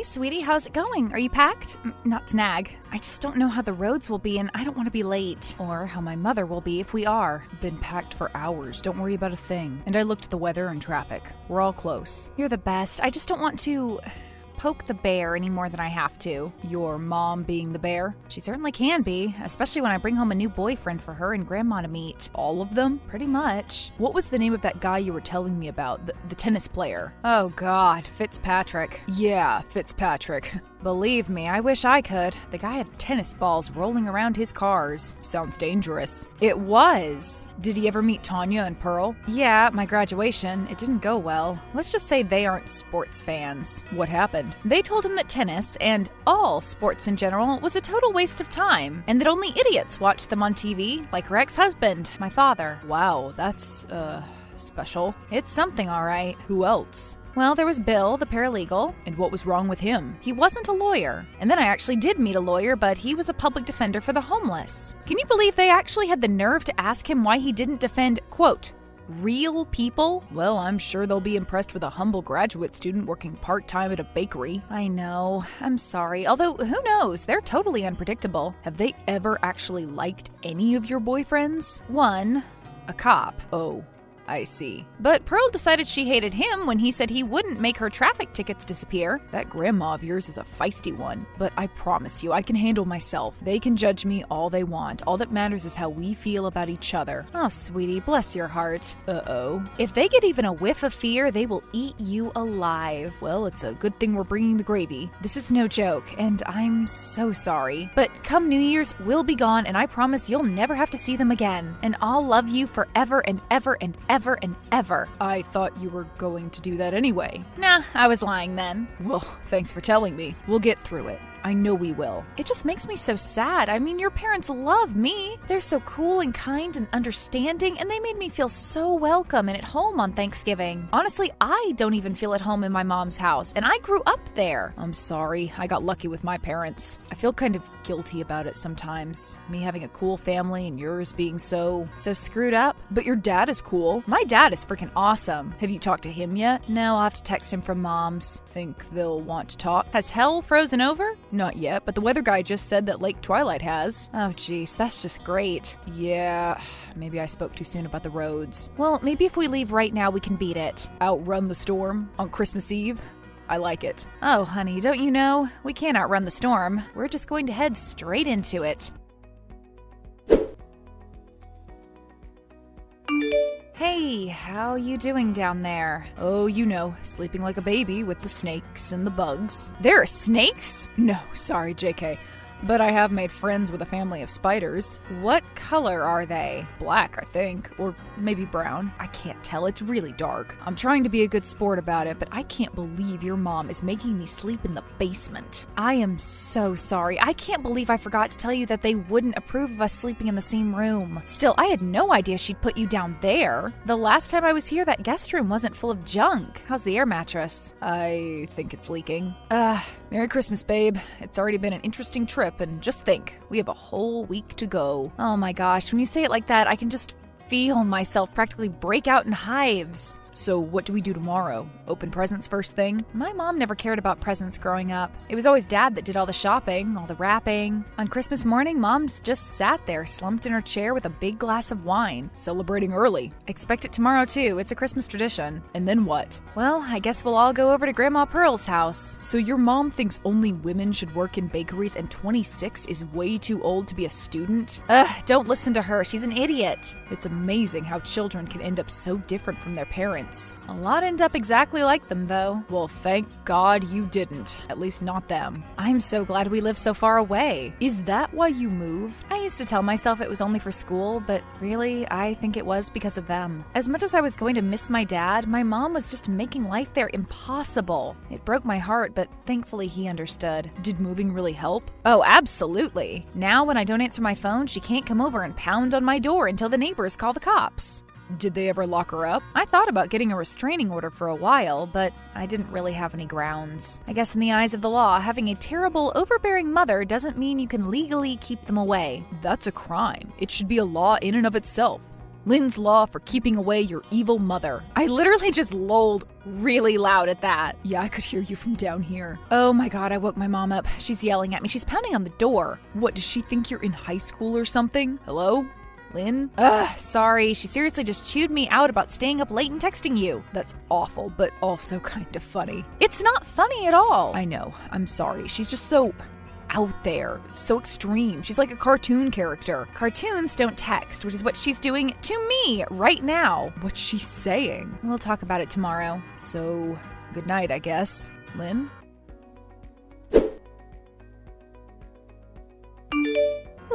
Hey, sweetie, how's it going? Are you packed? Not to nag. I just don't know how the roads will be, and I don't want to be late. Or how my mother will be if we are. Been packed for hours. Don't worry about a thing. And I looked at the weather and traffic. We're all close. You're the best. I just don't want to poke the bear any more than I have to. Your mom being the bear? She certainly can be, especially when I bring home a new boyfriend for her and Grandma to meet. All of them? Pretty much. What was the name of that guy you were telling me about? The tennis player? Oh God, Fitzpatrick. Yeah, Fitzpatrick. Believe me, I wish I could. The guy had tennis balls rolling around his cars. Sounds dangerous. It was. Did he ever meet Tanya and Pearl? Yeah, at my graduation. It didn't go well. Let's just say they aren't sports fans. What happened? They told him that tennis, and all sports in general, was a total waste of time, and that only idiots watched them on TV, like her ex-husband, my father. Wow, that's, special. It's something, all right. Who else? Well, there was Bill, the paralegal. And what was wrong with him? He wasn't a lawyer. And then I actually did meet a lawyer, but he was a public defender for the homeless. Can you believe they actually had the nerve to ask him why he didn't defend, quote, real people? Well, I'm sure they'll be impressed with a humble graduate student working part-time at a bakery. I know. I'm sorry. Although, who knows? They're totally unpredictable. Have they ever actually liked any of your boyfriends? One, a cop. Oh, I see. But Pearl decided she hated him when he said he wouldn't make her traffic tickets disappear. That grandma of yours is a feisty one, but I promise you I can handle myself. They can judge me all they want. All that matters is how we feel about each other. Oh, sweetie, bless your heart. Uh-oh. If they get even a whiff of fear, they will eat you alive. Well, it's a good thing we're bringing the gravy. This is no joke, and I'm so sorry. But come New Year's, we'll be gone, and I promise you'll never have to see them again. And I'll love you forever and ever and ever and ever. I thought you were going to do that anyway. Nah, I was lying then. Well, thanks for telling me. We'll get through it. I know we will. It just makes me so sad. I mean, your parents love me. They're so cool and kind and understanding, and they made me feel so welcome and at home on Thanksgiving. Honestly, I don't even feel at home in my mom's house, and I grew up there. I'm sorry. I got lucky with my parents. I feel kind of guilty about it sometimes. Me having a cool family and yours being so screwed up. But your dad is cool. My dad is freaking awesome. Have you talked to him yet? No, I'll have to text him from Mom's. Think they'll want to talk? Has hell frozen over? Not yet, but the weather guy just said that Lake Twilight has. Oh jeez, that's just great. Yeah, maybe I spoke too soon about the roads. Well, maybe if we leave right now we can beat it. Outrun the storm on Christmas Eve? I like it. Oh honey, don't you know? We can't outrun the storm. We're just going to head straight into it. Hey, how you doing down there? Oh, you know, sleeping like a baby with the snakes and the bugs. There are snakes? No, sorry, JK. But I have made friends with a family of spiders. What color are they? Black, I think. Or maybe brown. I can't tell. It's really dark. I'm trying to be a good sport about it, but I can't believe your mom is making me sleep in the basement. I am so sorry. I can't believe I forgot to tell you that they wouldn't approve of us sleeping in the same room. Still, I had no idea she'd put you down there. The last time I was here, that guest room wasn't full of junk. How's the air mattress? I think it's leaking. Merry Christmas, babe. It's already been an interesting trip. And just think, we have a whole week to go. Oh my gosh, when you say it like that, I can just feel myself practically break out in hives. So what do we do tomorrow? Open presents first thing? My mom never cared about presents growing up. It was always Dad that did all the shopping, all the wrapping. On Christmas morning, Mom just sat there, slumped in her chair with a big glass of wine. Celebrating early. Expect it tomorrow too. It's a Christmas tradition. And then what? Well, I guess we'll all go over to Grandma Pearl's house. So your mom thinks only women should work in bakeries and 26 is way too old to be a student? Don't listen to her. She's an idiot. It's amazing how children can end up so different from their parents. A lot end up exactly like them, though. Well, thank God you didn't. At least not them. I'm so glad we live so far away. Is that why you moved? I used to tell myself it was only for school, but really, I think it was because of them. As much as I was going to miss my dad, my mom was just making life there impossible. It broke my heart, but thankfully he understood. Did moving really help? Oh, absolutely. Now, when I don't answer my phone, she can't come over and pound on my door until the neighbors call the cops. Did they ever lock her up? I thought about getting a restraining order for a while, but I didn't really have any grounds. I guess in the eyes of the law, having a terrible, overbearing mother doesn't mean you can legally keep them away. That's a crime. It should be a law in and of itself. Lynn's law for keeping away your evil mother. I literally just lolled really loud at that. Yeah, I could hear you from down here. Oh my god, I woke my mom up. She's yelling at me. She's pounding on the door. What, does she think you're in high school or something? Hello? Lynn? Sorry. She seriously just chewed me out about staying up late and texting you. That's awful, but also kind of funny. It's not funny at all. I know. I'm sorry. She's just so out there, so extreme. She's like a cartoon character. Cartoons don't text, which is what she's doing to me right now. What's she saying? We'll talk about it tomorrow. So, good night, I guess. Lynn?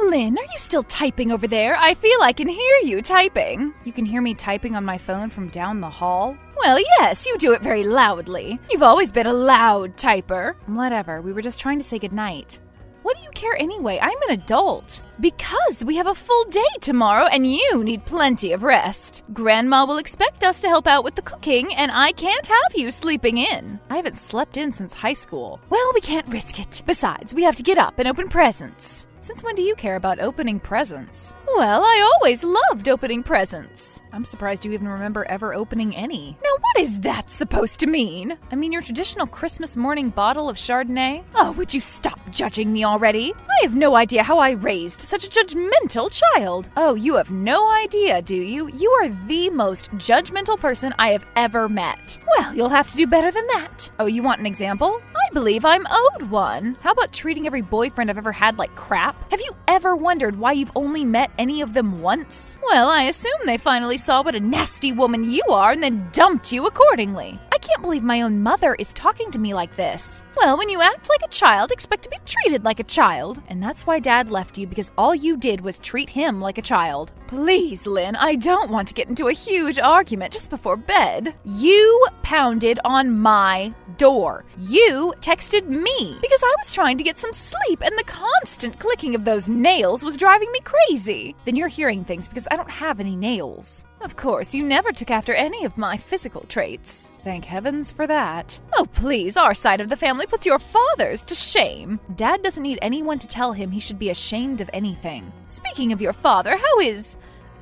Lynn, are you still typing over there? I feel I can hear you typing. You can hear me typing on my phone from down the hall? Well, yes, you do it very loudly. You've always been a loud typer. Whatever, we were just trying to say goodnight. What do you care anyway? I'm an adult. Because we have a full day tomorrow and you need plenty of rest. Grandma will expect us to help out with the cooking and I can't have you sleeping in. I haven't slept in since high school. Well, we can't risk it. Besides, we have to get up and open presents. Since when do you care about opening presents? Well, I always loved opening presents. I'm surprised you even remember ever opening any. Now, what is that supposed to mean? I mean your traditional Christmas morning bottle of Chardonnay. Oh, would you stop judging me already? I have no idea how I raised such a judgmental child. Oh, you have no idea, do you? You are the most judgmental person I have ever met. Well, you'll have to do better than that. Oh, you want an example? I believe I'm owed one. How about treating every boyfriend I've ever had like crap? Have you ever wondered why you've only met any of them once? Well, I assume they finally saw what a nasty woman you are and then dumped you accordingly. I can't believe my own mother is talking to me like this. Well, when you act like a child, expect to be treated like a child. And that's why Dad left you, because all you did was treat him like a child. Please, Lynn, I don't want to get into a huge argument just before bed. You pounded on my door. You texted me because I was trying to get some sleep and the constant clicking of those nails was driving me crazy. Then you're hearing things because I don't have any nails. Of course, you never took after any of my physical traits. Thank heavens for that. Oh, please, our side of the family puts your fathers to shame. Dad doesn't need anyone to tell him he should be ashamed of anything. Speaking of your father, how is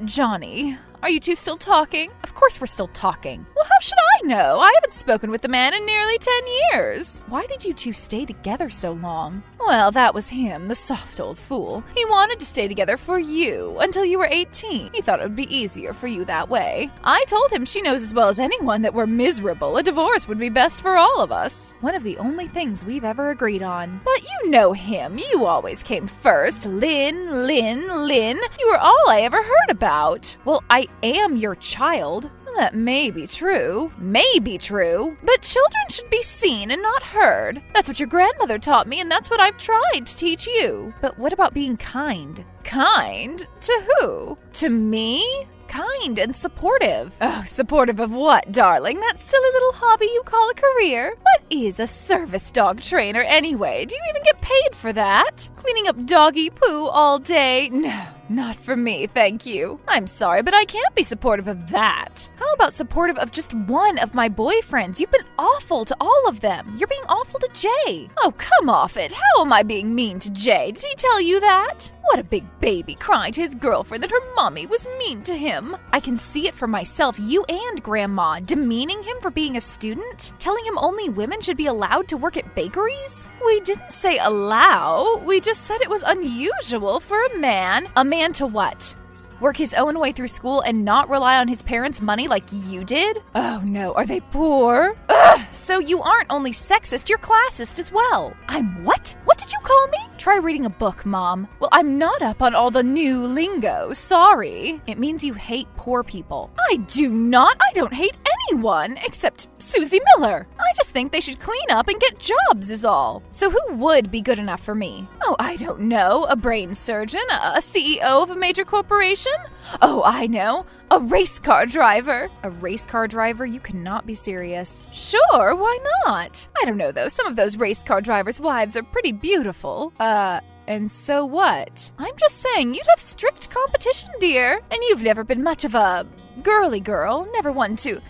Johnny? Are you two still talking? Of course we're still talking. Well, how should I know? I haven't spoken with the man in nearly 10 years. Why did you two stay together so long? Well, that was him, the soft old fool. He wanted to stay together for you until you were 18. He thought it would be easier for you that way. I told him she knows as well as anyone that we're miserable. A divorce would be best for all of us. One of the only things we've ever agreed on. But you know him. You always came first. Lynn, Lynn, Lynn. You were all I ever heard about. Well, I am your child. That may be true, but children should be seen and not heard. That's what your grandmother taught me, and that's what I've tried to teach you. But what about being kind? Kind? To who? To me? Kind and supportive. Oh, supportive of what, darling? That silly little hobby you call a career? What is a service dog trainer anyway? Do you even get paid for that? Cleaning up doggy poo all day? No. Not for me, thank you. I'm sorry, but I can't be supportive of that. How about supportive of just one of my boyfriends? You've been awful to all of them. You're being awful to Jay. Oh, come off it. How am I being mean to Jay? Did he tell you that? What a big baby crying to his girlfriend that her mommy was mean to him. I can see it for myself, you and Grandma, demeaning him for being a student, telling him only women should be allowed to work at bakeries. We didn't say allow, we just said it was unusual for a man. A man to what? Work his own way through school and not rely on his parents' money like you did? Oh no, are they poor? Ugh! So you aren't only sexist, you're classist as well. I'm what? What did you call me? Try reading a book, Mom. Well, I'm not up on all the new lingo, sorry. It means you hate poor people. I do not. I don't hate anyone except Susie Miller. I just think they should clean up and get jobs is all. So who would be good enough for me? Oh, I don't know. A brain surgeon? A CEO of a major corporation? Oh, I know. A race car driver. A race car driver? You cannot be serious. Sure, why not? I don't know though. Some of those race car drivers' wives are pretty beautiful. And so what? I'm just saying, you'd have strict competition, dear. And you've never been much of a girly girl, never one to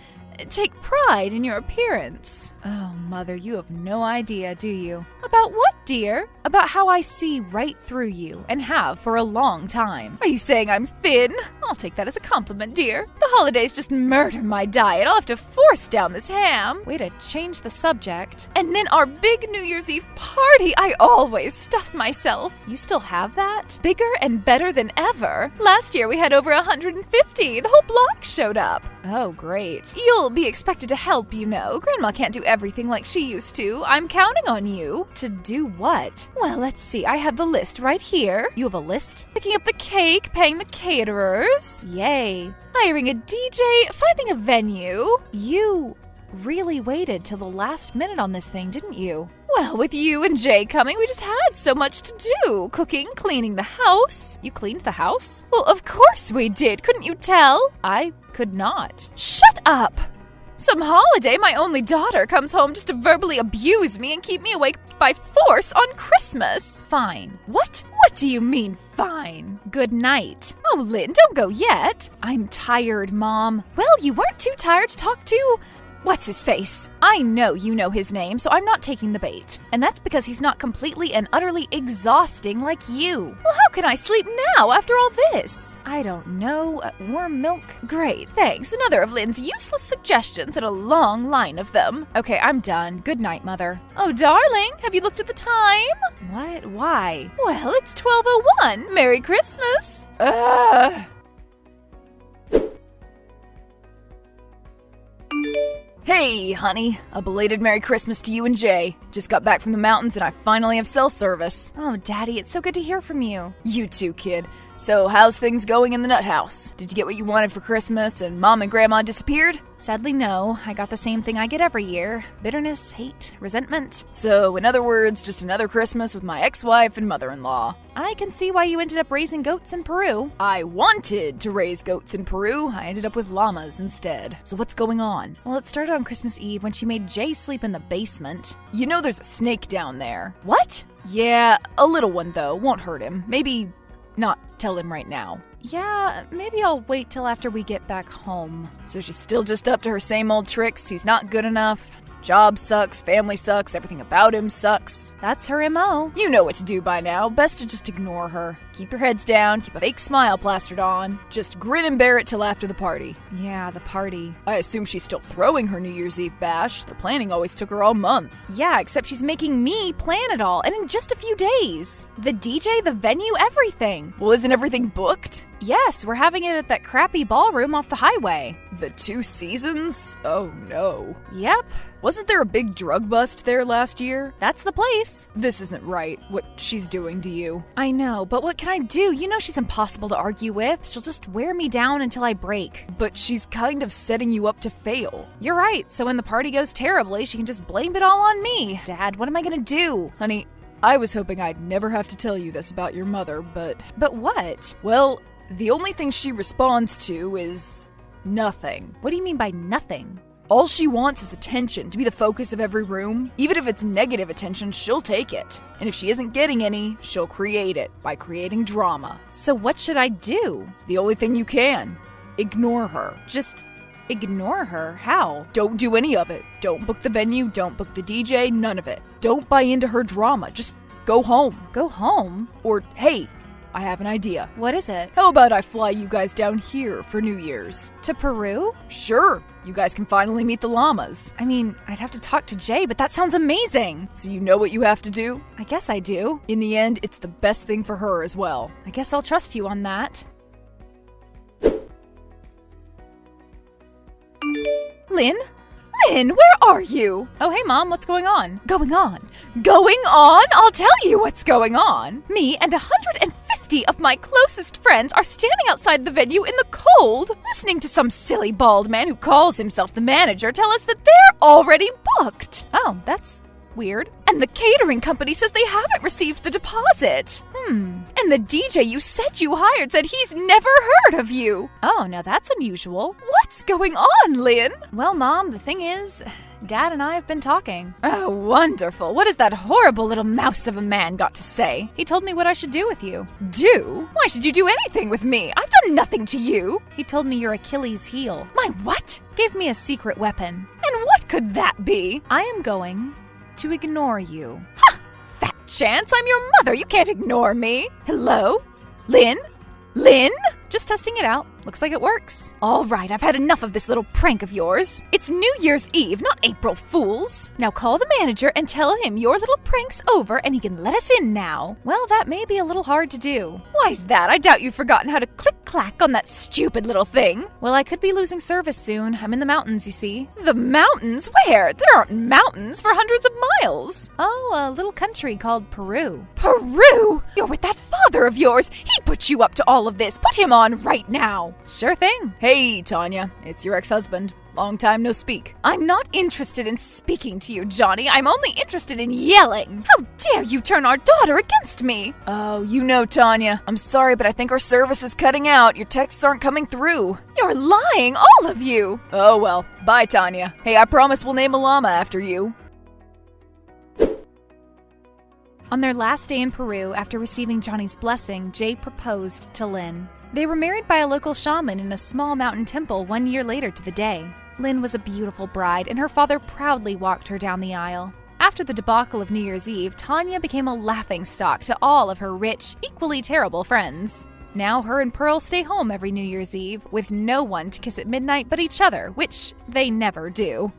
take pride in your appearance. Oh, Mother, you have no idea, do you? About what, dear? About how I see right through you and have for a long time. Are you saying I'm thin? I'll take that as a compliment, dear. The holidays just murder my diet. I'll have to force down this ham. Way to change the subject. And then our big New Year's Eve party. I always stuff myself. You still have that? Bigger and better than ever. Last year we had over 150. The whole block showed up. Oh, great. You'll be expected to help, you know. Grandma can't do everything like she used to. I'm counting on you. To do what? Well, let's see. I have the list right here. You have a list? Picking up the cake, paying the caterers. Yay. Hiring a DJ, finding a venue. You really waited till the last minute on this thing, didn't you? Well, with you and Jay coming, we just had so much to do. Cooking, cleaning the house. You cleaned the house? Well, of course we did. Couldn't you tell? I could not. Shut up! Some holiday, my only daughter comes home just to verbally abuse me and keep me awake by force on Christmas. Fine. What? What do you mean, fine? Good night. Oh, Lynn, don't go yet. I'm tired, Mom. Well, you weren't too tired to talk to... What's his face? I know you know his name, so I'm not taking the bait. And that's because he's not completely and utterly exhausting like you. Well, how can I sleep now after all this? I don't know. Warm milk? Great, thanks. Another of Lynn's useless suggestions and a long line of them. Okay, I'm done. Good night, Mother. Oh, darling, have you looked at the time? What? Why? Well, it's 12:01. Merry Christmas. Hey, honey. A belated Merry Christmas to you and Jay. Just got back from the mountains and I finally have cell service. Oh, Daddy, it's so good to hear from you. You too, kid. So, how's things going in the nut house? Did you get what you wanted for Christmas and Mom and Grandma disappeared? Sadly, no. I got the same thing I get every year. Bitterness, hate, resentment. So, in other words, just another Christmas with my ex-wife and mother-in-law. I can see why you ended up raising goats in Peru. I wanted to raise goats in Peru. I ended up with llamas instead. So what's going on? Well, it started on Christmas Eve when she made Jay sleep in the basement. You know there's a snake down there. What? Yeah, a little one though. Won't hurt him. Maybe not tell him right now. Yeah, maybe I'll wait till after we get back home. So she's still just up to her same old tricks. He's not good enough. Job sucks, family sucks, everything about him sucks. That's her MO. You know what to do by now. Best to just ignore her. Keep your heads down, keep a fake smile plastered on. Just grin and bear it till after the party. Yeah, the party. I assume she's still throwing her New Year's Eve bash. The planning always took her all month. Yeah, except she's making me plan it all, and in just a few days. The DJ, the venue, everything. Well, isn't everything booked? Yes, we're having it at that crappy ballroom off the highway. The Two Seasons? Oh no. Yep. Wasn't there a big drug bust there last year? That's the place. This isn't right, what she's doing to you. I know, but what can I do? You know she's impossible to argue with. She'll just wear me down until I break. But she's kind of setting you up to fail. You're right, so when the party goes terribly, she can just blame it all on me. Dad, what am I gonna do? Honey, I was hoping I'd never have to tell you this about your mother, but... But what? Well, the only thing she responds to is... nothing. What do you mean by nothing? All she wants is attention, to be the focus of every room. Even if it's negative attention, she'll take it. And if she isn't getting any, she'll create it by creating drama. So what should I do? The only thing you can. Ignore her. Just ignore her? How? Don't do any of it. Don't book the venue, don't book the DJ, none of it. Don't buy into her drama. Just go home. Go home? Or, hey, I have an idea. What is it? How about I fly you guys down here for New Year's? To Peru? Sure. You guys can finally meet the llamas. I mean, I'd have to talk to Jay, but that sounds amazing. So you know what you have to do? I guess I do. In the end, it's the best thing for her as well. I guess I'll trust you on that. Lynn? Lynn, where are you? Oh, hey, Mom, what's going on? Going on? Going on? I'll tell you what's going on. Me and 150 of my closest friends are standing outside the venue in the cold, listening to some silly bald man who calls himself the manager tell us that they're already booked. Oh, that's weird. And the catering company says they haven't received the deposit. And the DJ you said you hired said he's never heard of you. Oh, now that's unusual. What's going on, Lynn? Well, Mom, the thing is, Dad and I have been talking. Oh, wonderful. What has that horrible little mouse of a man got to say? He told me what I should do with you. Do? Why should you do anything with me? I've done nothing to you. He told me your Achilles heel. My what? Gave me a secret weapon. And what could that be? I am going to ignore you. Ha! Fat chance? I'm your mother. You can't ignore me. Hello? Lynn? Lynn? Just testing it out. Looks like it works. All right, I've had enough of this little prank of yours. It's New Year's Eve, not April Fool's. Now call the manager and tell him your little prank's over and he can let us in now. Well, that may be a little hard to do. Why's that? I doubt you've forgotten how to click-clack on that stupid little thing. Well, I could be losing service soon. I'm in the mountains, you see. The mountains? Where? There aren't mountains for hundreds of miles. Oh, a little country called Peru. Peru? You're with that father of yours. He put you up to all of this. Put him on right now. Sure thing. Hey, Tanya, it's your ex-husband. Long time no speak. I'm not interested in speaking to you, Johnny. I'm only interested in yelling. How dare you turn our daughter against me? Oh, you know, Tanya. I'm sorry, but I think our service is cutting out. Your texts aren't coming through. You're lying, all of you. Oh, well. Bye, Tanya. Hey, I promise we'll name a llama after you. On their last day in Peru, after receiving Johnny's blessing, Jay proposed to Lynn. They were married by a local shaman in a small mountain temple 1 year later to the day. Lynn was a beautiful bride, and her father proudly walked her down the aisle. After the debacle of New Year's Eve, Tanya became a laughingstock to all of her rich, equally terrible friends. Now her and Pearl stay home every New Year's Eve, with no one to kiss at midnight but each other, which they never do.